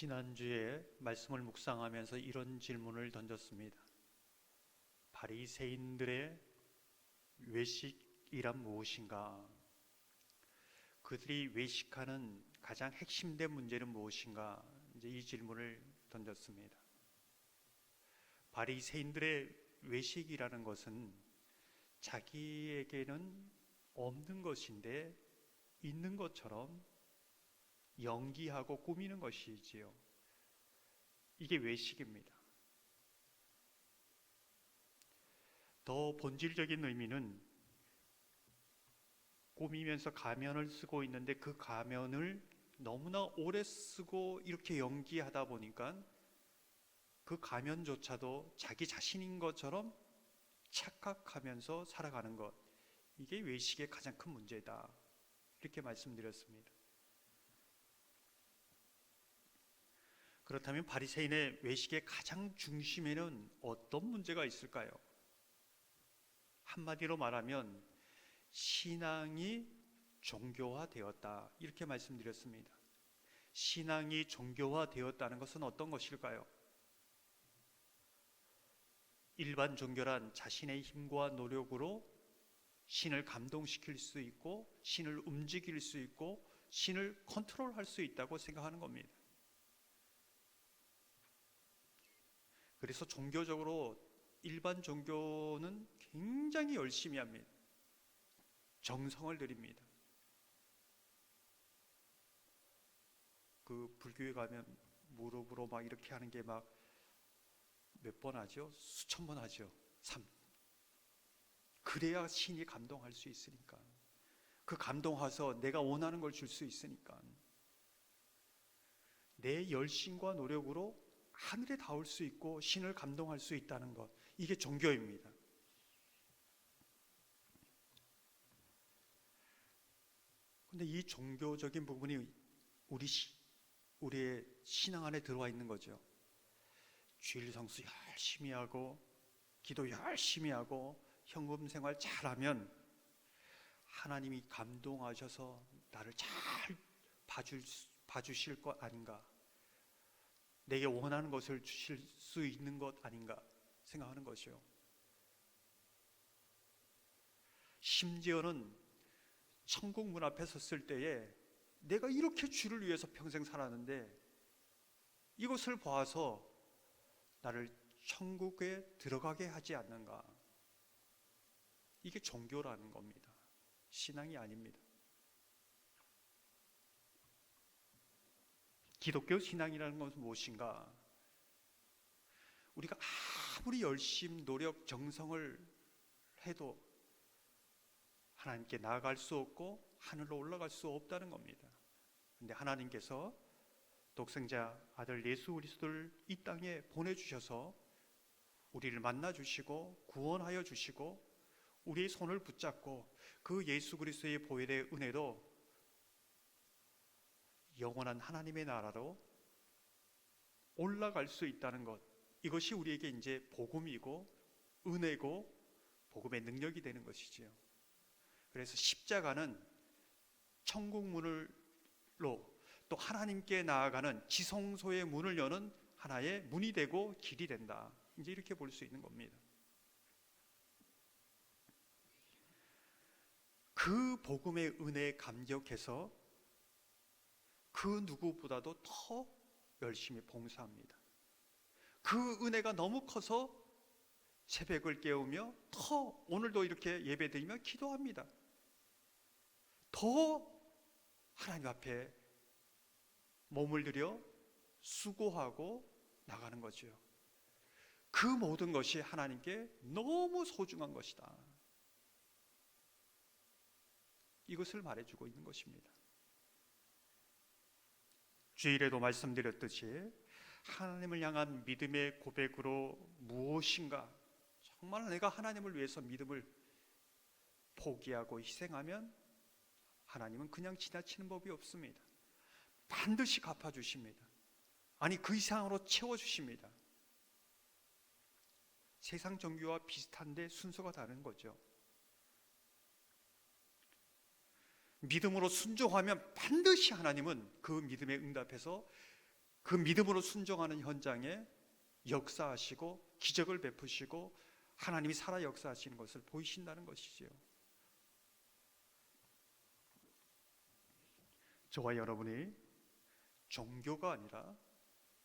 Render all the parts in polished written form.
지난주에 말씀을 묵상하면서 이런 질문을 던졌습니다. 바리새인들의 외식이란 무엇인가? 그들이 외식하는 가장 핵심된 문제는 무엇인가? 이제 이 질문을 던졌습니다. 바리새인들의 외식이라는 것은 자기에게는 없는 것인데 있는 것처럼 연기하고 꾸미는 것이지요. 이게 외식입니다. 더 본질적인 의미는 꾸미면서 가면을 쓰고 있는데 그 가면을 너무나 오래 쓰고 이렇게 연기하다 보니까 그 가면조차도 자기 자신인 것처럼 착각하면서 살아가는 것, 이게 외식의 가장 큰 문제다, 이렇게 말씀드렸습니다. 그렇다면 바리새인의 외식의 가장 중심에는 어떤 문제가 있을까요? 한마디로 말하면 신앙이 종교화되었다, 이렇게 말씀드렸습니다. 신앙이 종교화되었다는 것은 어떤 것일까요? 일반 종교란 자신의 힘과 노력으로 신을 감동시킬 수 있고 신을 움직일 수 있고 신을 컨트롤할 수 있다고 생각하는 겁니다. 그래서 종교적으로 일반 종교는 굉장히 열심히 합니다. 정성을 들입니다. 그 불교에 가면 무릎으로 막 이렇게 하는 게 막 몇 번 하죠? 수천 번 하죠. 그래야 신이 감동할 수 있으니까. 그 감동해서 내가 원하는 걸 줄 수 있으니까. 내 열심과 노력으로 하늘에 닿을 수 있고 신을 감동할 수 있다는 것, 이게 종교입니다. 근데 이 종교적인 부분이 우리의 신앙 안에 들어와 있는 거죠. 주일 성수 열심히 하고 기도 열심히 하고 현금 생활 잘하면 하나님이 감동하셔서 나를 잘 봐주실 것 아닌가, 내게 원하는 것을 주실 수 있는 것 아닌가 생각하는 것이요. 심지어는 천국 문 앞에 섰을 때에 내가 이렇게 주를 위해서 평생 살았는데 이것을 봐서 나를 천국에 들어가게 하지 않는가, 이게 종교라는 겁니다. 신앙이 아닙니다. 기독교 신앙이라는 것은 무엇인가? 우리가 아무리 열심, 노력, 정성을 해도 하나님께 나아갈 수 없고 하늘로 올라갈 수 없다는 겁니다. 그런데 하나님께서 독생자 아들 예수 그리스도를 이 땅에 보내주셔서 우리를 만나주시고 구원하여 주시고 우리의 손을 붙잡고 그 예수 그리스도의 보혈의 은혜로 영원한 하나님의 나라로 올라갈 수 있다는 것, 이것이 우리에게 이제 복음이고 은혜고 복음의 능력이 되는 것이지요. 그래서 십자가는 천국 문으로 또 하나님께 나아가는 지성소의 문을 여는 하나의 문이 되고 길이 된다, 이제 이렇게 볼 수 있는 겁니다. 그 복음의 은혜에 감격해서 그 누구보다도 더 열심히 봉사합니다. 그 은혜가 너무 커서 새벽을 깨우며 더 오늘도 이렇게 예배드리며 기도합니다. 더 하나님 앞에 몸을 들여 수고하고 나가는 거죠. 그 모든 것이 하나님께 너무 소중한 것이다, 이것을 말해주고 있는 것입니다. 주일에도 말씀드렸듯이 하나님을 향한 믿음의 고백으로 무엇인가, 정말 내가 하나님을 위해서 믿음을 포기하고 희생하면 하나님은 그냥 지나치는 법이 없습니다. 반드시 갚아주십니다. 아니 그 이상으로 채워주십니다. 세상 종교와 비슷한데 순서가 다른 거죠. 믿음으로 순종하면 반드시 하나님은 그 믿음에 응답해서 그 믿음으로 순종하는 현장에 역사하시고 기적을 베푸시고 하나님이 살아 역사하시는 것을 보이신다는 것이지요. 저와 여러분이 종교가 아니라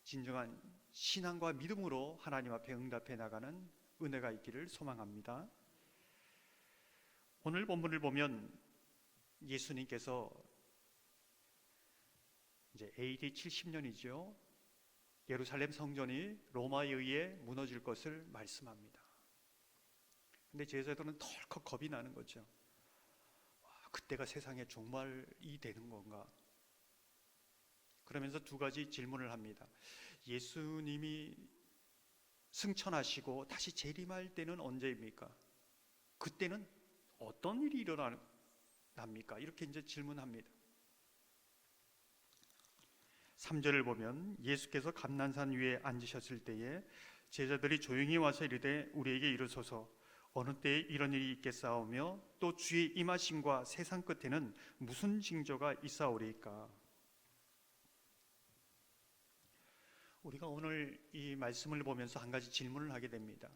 진정한 신앙과 믿음으로 하나님 앞에 응답해 나가는 은혜가 있기를 소망합니다. 오늘 본문을 보면 예수님께서 이제 AD 70년이죠. 예루살렘 성전이 로마에 의해 무너질 것을 말씀합니다. 근데 제자들은 덜컥 겁이 나는 거죠. 그때가 세상의 종말이 되는 건가? 그러면서 두 가지 질문을 합니다. 예수님이 승천하시고 다시 재림할 때는 언제입니까? 그때는 어떤 일이 일어납니까? 이렇게 이제 질문합니다. 3절을 보면 예수께서 감난산 위에 앉으셨을 때에 제자들이 조용히 와서 이르되 우리에게 이르소서 어느 때에 이런 일이 있겠사오며 또 주의 임하심과 세상 끝에는 무슨 징조가 있사오리이까? 우리가 오늘 이 말씀을 보면서 한 가지 질문을 하게 됩니다.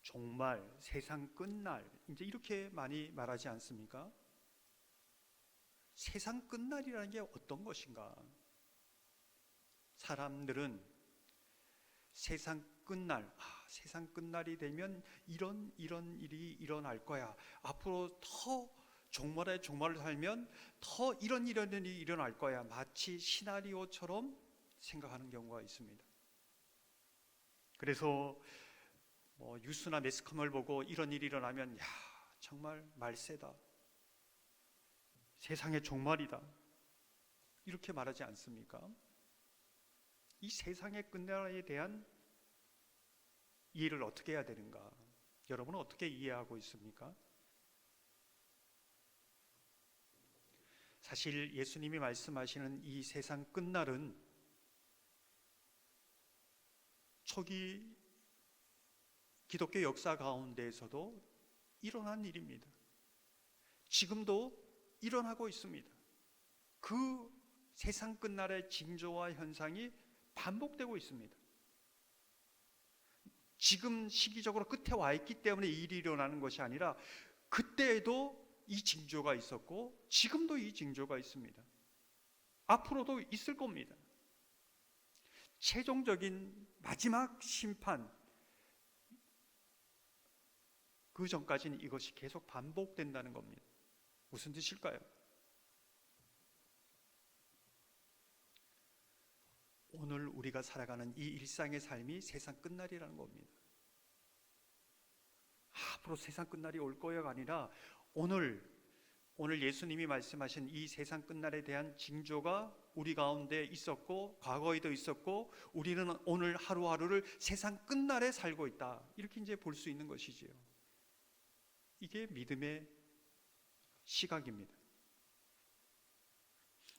종말, 세상 끝날, 이제 이렇게 많이 말하지 않습니까? 세상 끝날이라는 게 어떤 것인가? 사람들은 세상 끝날, 세상 끝날이 되면 이런 일이 일어날 거야. 앞으로 더 종말에 종말을 살면 더 이런 일이 일어날 거야. 마치 시나리오처럼 생각하는 경우가 있습니다. 그래서 뉴스나 매스컴을 보고 이런 일이 일어나면 야, 정말 말세다. 세상의 종말이다. 이렇게 말하지 않습니까? 이 세상의 끝날에 대한 이해를 어떻게 해야 되는가? 여러분은 어떻게 이해하고 있습니까? 사실 예수님이 말씀하시는 이 세상 끝날은 초기 기독교 역사 가운데에서도 일어난 일입니다. 지금도 일어나고 있습니다. 그 세상 끝날의 징조와 현상이 반복되고 있습니다. 지금 시기적으로 끝에 와 있기 때문에 이 일이 일어나는 것이 아니라 그때에도 이 징조가 있었고 지금도 이 징조가 있습니다. 앞으로도 있을 겁니다. 최종적인 마지막 심판, 그 전까지는 이것이 계속 반복된다는 겁니다. 무슨 뜻일까요? 오늘 우리가 살아가는 이 일상의 삶이 세상 끝날이라는 겁니다. 앞으로 세상 끝날이 올 거야가 아니라 오늘 예수님이 말씀하신 이 세상 끝날에 대한 징조가 우리 가운데 있었고 과거에도 있었고 우리는 오늘 하루하루를 세상 끝날에 살고 있다. 이렇게 이제 볼 수 있는 것이지요. 이게 믿음의 시각입니다.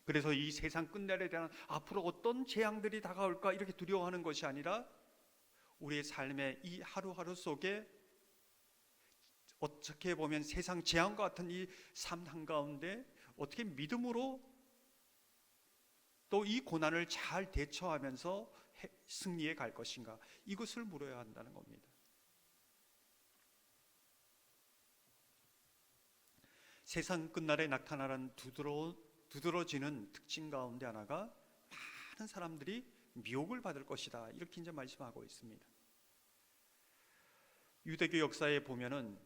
그래서 이 세상 끝날에 대한 앞으로 어떤 재앙들이 다가올까 이렇게 두려워하는 것이 아니라 우리의 삶의 이 하루하루 속에 어떻게 보면 세상 재앙과 같은 이 삶 한가운데 어떻게 믿음으로 또 이 고난을 잘 대처하면서 승리해 갈 것인가, 이것을 물어야 한다는 겁니다. 세상 끝날에 나타나는 두드러지는 특징 가운데 하나가 많은 사람들이 미혹을 받을 것이다. 이렇게 이제 말씀하고 있습니다. 유대교 역사에 보면은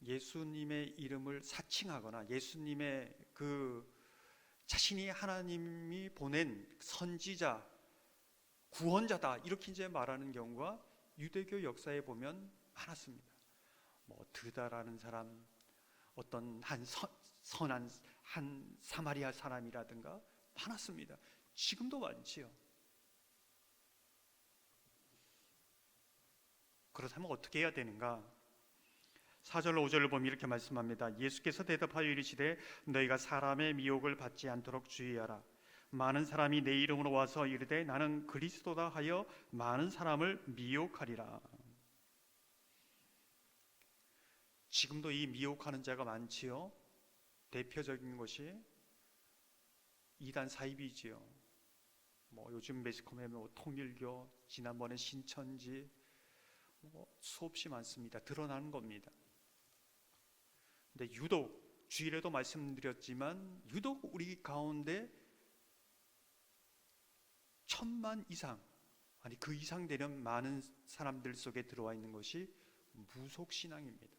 예수님의 이름을 사칭하거나 예수님의 자신이 하나님이 보낸 선지자, 구원자다 이렇게 이제 말하는 경우가 유대교 역사에 보면 많았습니다. 드다라는 사람, 어떤 선한 한 사마리아 사람이라든가 많았습니다. 지금도 많지요. 그렇다면 어떻게 해야 되는가? 4절 5절을 보면 이렇게 말씀합니다. 예수께서 대답하여 이르시되 너희가 사람의 미혹을 받지 않도록 주의하라. 많은 사람이 내 이름으로 와서 이르되 나는 그리스도다 하여 많은 사람을 미혹하리라. 지금도 이 미혹하는 자가 많지요. 대표적인 것이 이단 사이비지요. 뭐 요즘 매스컴에 뭐 통일교, 지난번에 신천지, 뭐 수없이 많습니다. 드러나는 겁니다. 근데 유독 주일에도 말씀드렸지만 유독 우리 가운데 1000만 이상, 아니 그 이상 되는 많은 사람들 속에 들어와 있는 것이 무속신앙입니다.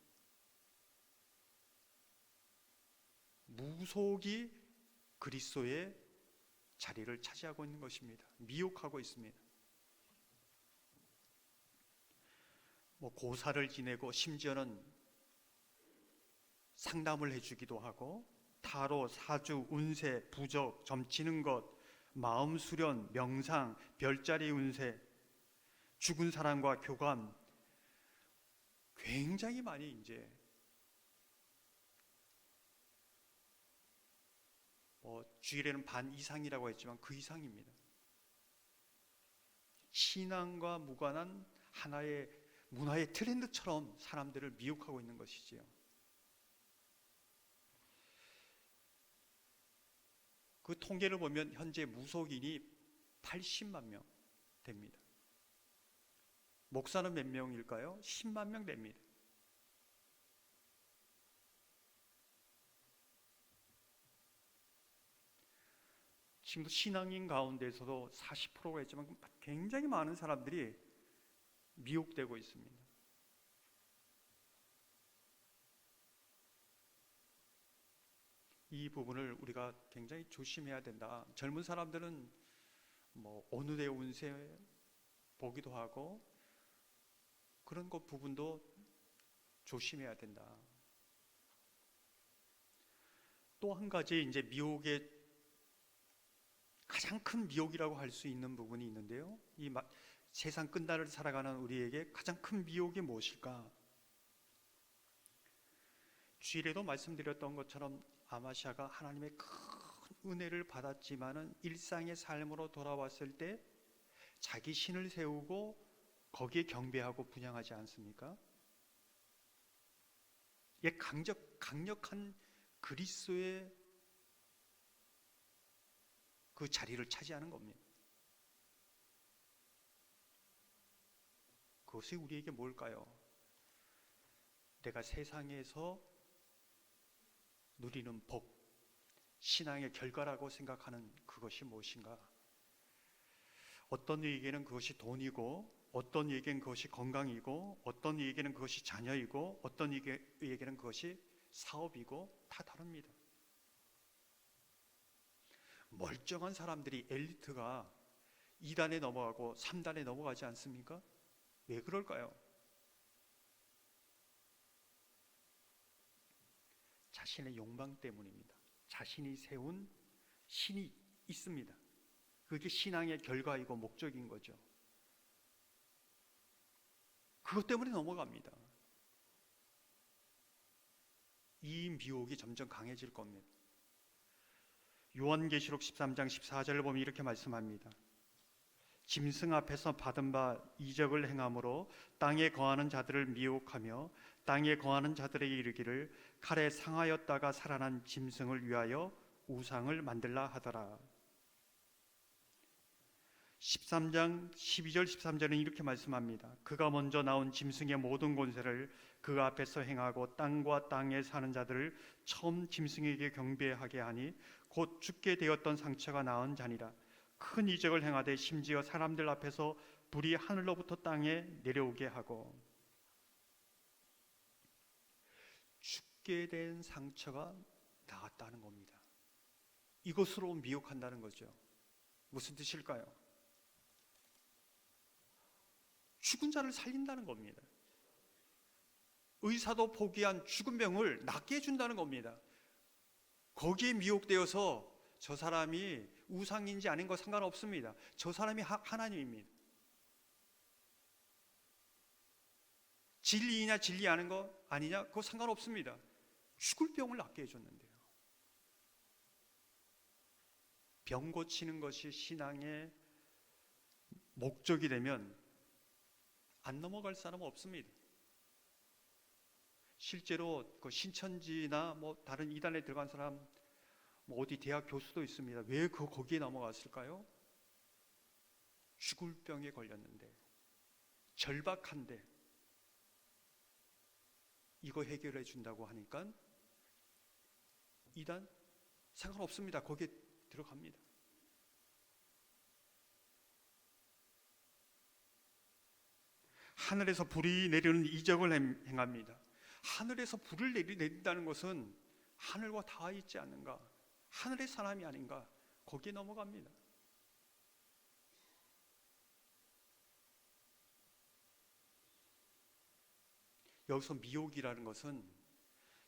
무속이 그리스도의 자리를 차지하고 있는 것입니다. 미혹하고 있습니다. 뭐 고사를 지내고 심지어는 상담을 해주기도 하고 타로, 사주, 운세, 부적, 점치는 것, 마음 수련, 명상, 별자리 운세, 죽은 사람과 교감, 굉장히 많이 이제 주일에는 반 이상이라고 했지만 그 이상입니다. 신앙과 무관한 하나의 문화의 트렌드처럼 사람들을 미혹하고 있는 것이지요. 그 통계를 보면 현재 무속인이 80만 명 됩니다. 목사는 몇 명일까요? 10만 명 됩니다. 지금도 신앙인 가운데서도 40%가 있지만 굉장히 많은 사람들이 미혹되고 있습니다. 이 부분을 우리가 굉장히 조심해야 된다. 젊은 사람들은 뭐 어느 의 운세 보기도 하고 그런 것 부분도 조심해야 된다. 또 한 가지 이제 미혹의 가장 큰 미혹이라고 할 수 있는 부분이 있는데요. 이 세상 끝날을 살아가는 우리에게 가장 큰 미혹이 무엇일까? 주일에도 말씀드렸던 것처럼 아마시아가 하나님의 큰 은혜를 받았지만은 일상의 삶으로 돌아왔을 때 자기 신을 세우고 거기에 경배하고 분향하지 않습니까? 예, 강력한 그리스도의 그 자리를 차지하는 겁니다. 그것이 우리에게 뭘까요? 내가 세상에서 누리는 복, 신앙의 결과라고 생각하는 그것이 무엇인가? 어떤 이에게는 그것이 돈이고, 어떤 이에게는 그것이 건강이고, 어떤 이에게는 그것이 자녀이고, 어떤 이에게는 그것이 사업이고, 다 다릅니다. 멀쩡한 사람들이, 엘리트가 2단에 넘어가고 3단에 넘어가지 않습니까? 왜 그럴까요? 자신의 욕망 때문입니다. 자신이 세운 신이 있습니다. 그게 신앙의 결과이고 목적인 거죠. 그것 때문에 넘어갑니다. 이 미혹이 점점 강해질 겁니다. 요한계시록 13장 14절을 보면 이렇게 말씀합니다. 짐승 앞에서 받은 바 이적을 행함으로 땅에 거하는 자들을 미혹하며 땅에 거하는 자들에게 이르기를 칼에 상하였다가 살아난 짐승을 위하여 우상을 만들라 하더라. 13장 12절 13절은 이렇게 말씀합니다. 그가 먼저 나온 짐승의 모든 권세를 그 앞에서 행하고 땅과 땅에 사는 자들을 처음 짐승에게 경배하게 하니 곧 죽게 되었던 상처가 나은 자니라. 큰 이적을 행하되 심지어 사람들 앞에서 불이 하늘로부터 땅에 내려오게 하고. 죽게 된 상처가 나았다는 겁니다. 이것으로 미혹한다는 거죠. 무슨 뜻일까요? 죽은 자를 살린다는 겁니다. 의사도 포기한 죽은 병을 낫게 해준다는 겁니다. 거기에 미혹되어서 저 사람이 우상인지 아닌 거 상관없습니다. 저 사람이 하나님입니다. 진리이냐 진리 아닌 거 아니냐 그거 상관없습니다. 죽을 병을 낫게 해줬는데요. 병 고치는 것이 신앙의 목적이 되면 안 넘어갈 사람은 없습니다. 실제로 그 신천지나 뭐 다른 이단에 들어간 사람, 뭐 어디 대학 교수도 있습니다. 왜 거기에 넘어갔을까요? 죽을 병에 걸렸는데, 절박한데 이거 해결해 준다고 하니까 이단 상관없습니다. 거기에 들어갑니다. 하늘에서 불이 내리는 이적을 행합니다. 하늘에서 불을 내린다는 것은 하늘과 닿아 있지 않는가, 하늘의 사람이 아닌가, 거기에 넘어갑니다. 여기서 미혹이라는 것은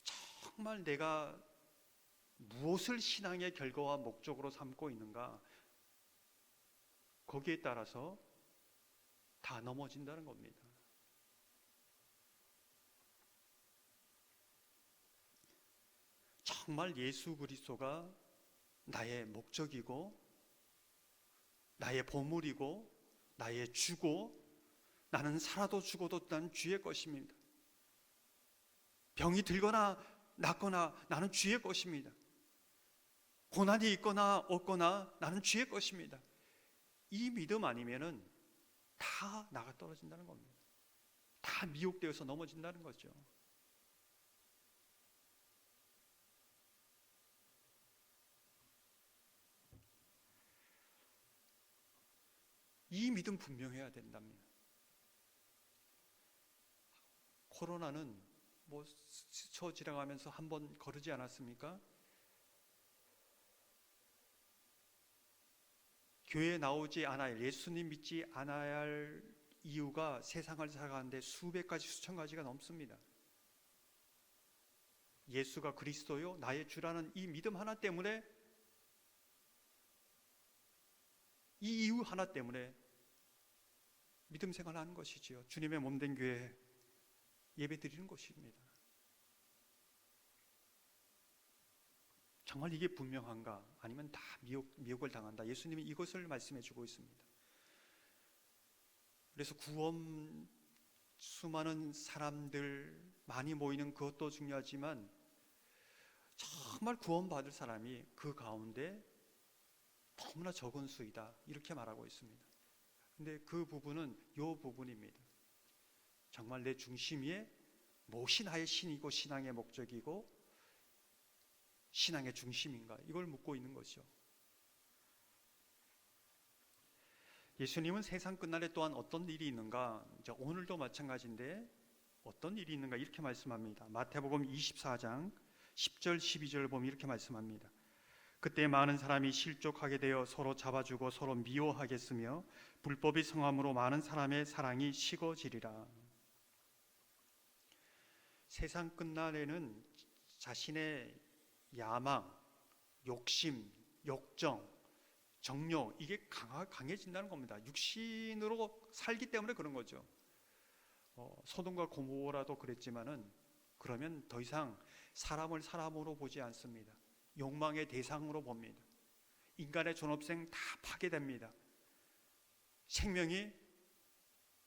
정말 내가 무엇을 신앙의 결과와 목적으로 삼고 있는가, 거기에 따라서 다 넘어진다는 겁니다. 정말 예수 그리스도가 나의 목적이고 나의 보물이고 나의 주고, 나는 살아도 죽어도 난 주의 것입니다. 병이 들거나 낫거나 나는 주의 것입니다. 고난이 있거나 없거나 나는 주의 것입니다. 이 믿음 아니면은 다 나가 떨어진다는 겁니다. 다 미혹되어서 넘어진다는 거죠. 이 믿음 분명해야 된답니다. 코로나는 뭐 스쳐 지나가면서 한번 거르지 않았습니까? 교회에 나오지 않아야, 예수님 믿지 않아야 할 이유가 세상을 살아가는데 수백 가지 수천 가지가 넘습니다. 예수가 그리스도요 나의 주라는 이 믿음 하나 때문에, 이 이유 하나 때문에 믿음 생활하는 것이지요. 주님의 몸된 교회 예배 드리는 것입니다. 정말 이게 분명한가? 아니면 다 미혹을 당한다? 예수님이 이것을 말씀해 주고 있습니다. 그래서 구원, 수많은 사람들 많이 모이는 그것도 중요하지만 정말 구원받을 사람이 그 가운데 너무나 적은 수이다, 이렇게 말하고 있습니다. 근데 그 부분은 요 부분입니다. 정말 내 중심 위에 무엇이 나의 신이고 신앙의 목적이고 신앙의 중심인가, 이걸 묻고 있는 것이죠. 예수님은 세상 끝날에 또한 어떤 일이 있는가, 오늘도 마찬가지인데 어떤 일이 있는가 이렇게 말씀합니다. 마태복음 24장 10절 12절 보면 이렇게 말씀합니다. 그때 많은 사람이 실족하게 되어 서로 잡아주고 서로 미워하겠으며 불법이 성함으로 많은 사람의 사랑이 식어지리라. 세상 끝날에는 자신의 야망, 욕심, 욕정, 정욕, 이게 강해진다는 겁니다. 육신으로 살기 때문에 그런 거죠. 소돔과 고모라도 그랬지만은 그러면 더 이상 사람을 사람으로 보지 않습니다. 욕망의 대상으로 봅니다. 인간의 존엄성 다 파괴됩니다. 생명이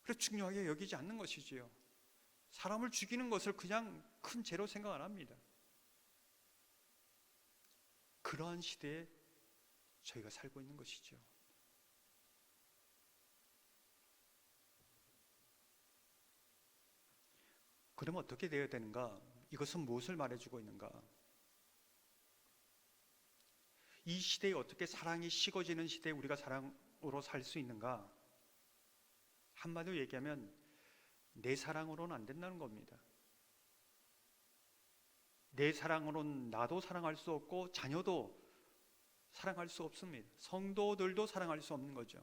그렇게 중요하게 여기지 않는 것이지요. 사람을 죽이는 것을 그냥 큰 죄로 생각 안 합니다. 그러한 시대에 저희가 살고 있는 것이죠. 그러면 어떻게 되어야 되는가? 이것은 무엇을 말해주고 있는가? 이 시대에 어떻게 사랑이 식어지는 시대에 우리가 사랑으로 살 수 있는가? 한마디로 얘기하면 내 사랑으로는 안 된다는 겁니다. 내 사랑으로는 나도 사랑할 수 없고 자녀도 사랑할 수 없습니다. 성도들도 사랑할 수 없는 거죠.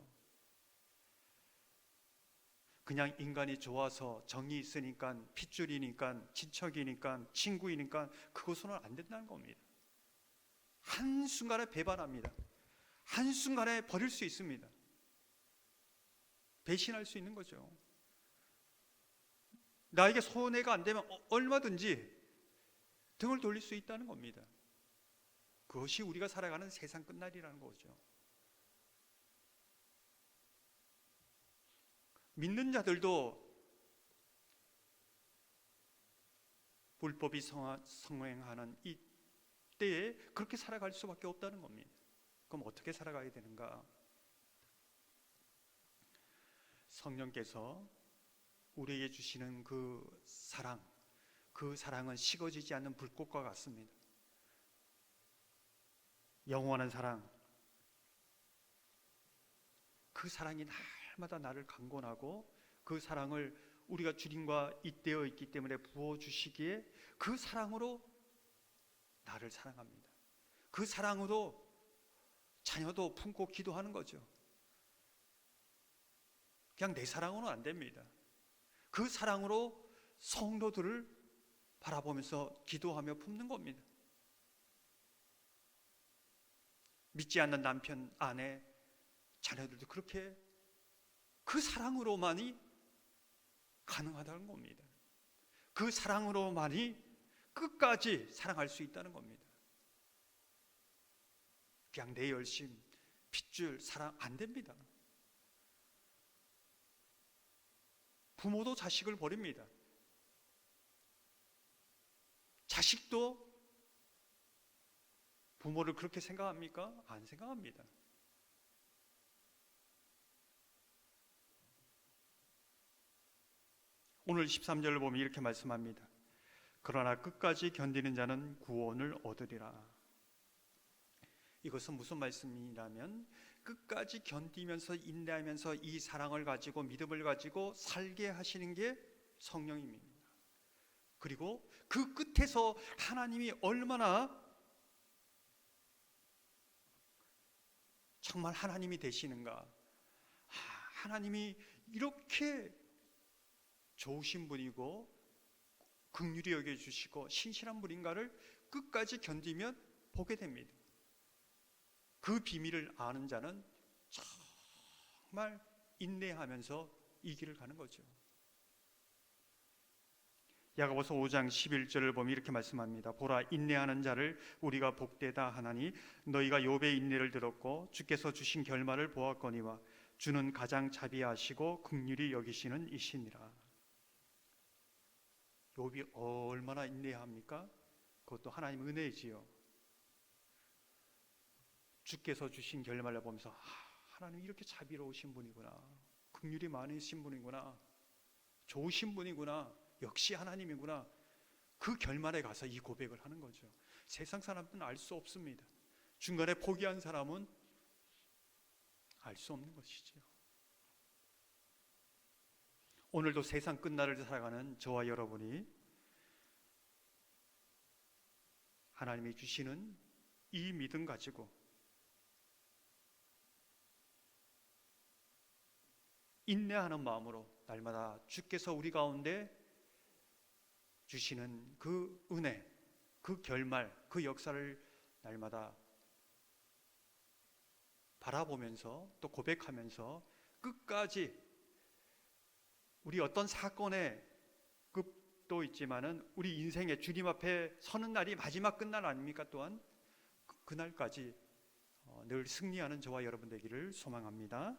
그냥 인간이 좋아서 정이 있으니까, 핏줄이니까, 친척이니까, 친구이니까 그것으로는 안 된다는 겁니다. 한순간에 배반합니다. 한순간에 버릴 수 있습니다. 배신할 수 있는 거죠. 나에게 손해가 안 되면 얼마든지 등을 돌릴 수 있다는 겁니다. 그것이 우리가 살아가는 세상 끝날이라는 거죠. 믿는 자들도 불법이 성행하는 이 때에 그렇게 살아갈 수밖에 없다는 겁니다. 그럼 어떻게 살아가야 되는가? 성령께서 우리에게 주시는 그 사랑은 식어지지 않는 불꽃과 같습니다. 영원한 사랑, 그 사랑이 날마다 나를 강권하고 그 사랑을 우리가 주님과 잇대어 있기 때문에 부어주시기에 그 사랑으로 나를 사랑합니다. 그 사랑으로 자녀도 품고 기도하는 거죠. 그냥 내 사랑으로는 안 됩니다. 그 사랑으로 성도들을 바라보면서 기도하며 품는 겁니다. 믿지 않는 남편, 아내, 자녀들도 그렇게 그 사랑으로만이 가능하다는 겁니다. 그 사랑으로만이 끝까지 사랑할 수 있다는 겁니다. 그냥 내 열심, 핏줄 사랑 안 됩니다. 부모도 자식을 버립니다. 자식도 부모를 그렇게 생각합니까? 안 생각합니다. 오늘 13절을 보면 이렇게 말씀합니다. 그러나 끝까지 견디는 자는 구원을 얻으리라. 이것은 무슨 말씀이냐면 끝까지 견디면서 인내하면서 이 사랑을 가지고 믿음을 가지고 살게 하시는 게 성령입니다. 그리고 그 끝에서 하나님이 얼마나 정말 하나님이 되시는가, 하나님이 이렇게 좋으신 분이고 긍휼히 여겨주시고 신실한 분인가를 끝까지 견디면 보게 됩니다. 그 비밀을 아는 자는 정말 인내하면서 이 길을 가는 거죠. 야고보서 5장 11절을 보면 이렇게 말씀합니다. 보라, 인내하는 자를 우리가 복되다 하나니 너희가 욥의 인내를 들었고 주께서 주신 결말을 보았거니와 주는 가장 자비하시고 긍휼히 여기시는 이시니라. 욥이 얼마나 인내합니까? 그것도 하나님 은혜지요. 주께서 주신 결말을 보면서 하나님 이렇게 자비로우신 분이구나, 긍휼이 많으신 분이구나, 좋으신 분이구나, 역시 하나님이구나. 그 결말에 가서 이 고백을 하는 거죠. 세상 사람들은 알 수 없습니다. 중간에 포기한 사람은 알 수 없는 것이죠. 오늘도 세상 끝날을 살아가는 저와 여러분이 하나님이 주시는 이 믿음 가지고 인내하는 마음으로 날마다 주께서 우리 가운데 주시는 그 은혜, 그 결말, 그 역사를 날마다 바라보면서 또 고백하면서 끝까지 우리 어떤 사건의 끝도 있지만은 우리 인생의 주님 앞에 서는 날이 마지막 끝날 아닙니까? 또한 그날까지 늘 승리하는 저와 여러분 되기를 소망합니다.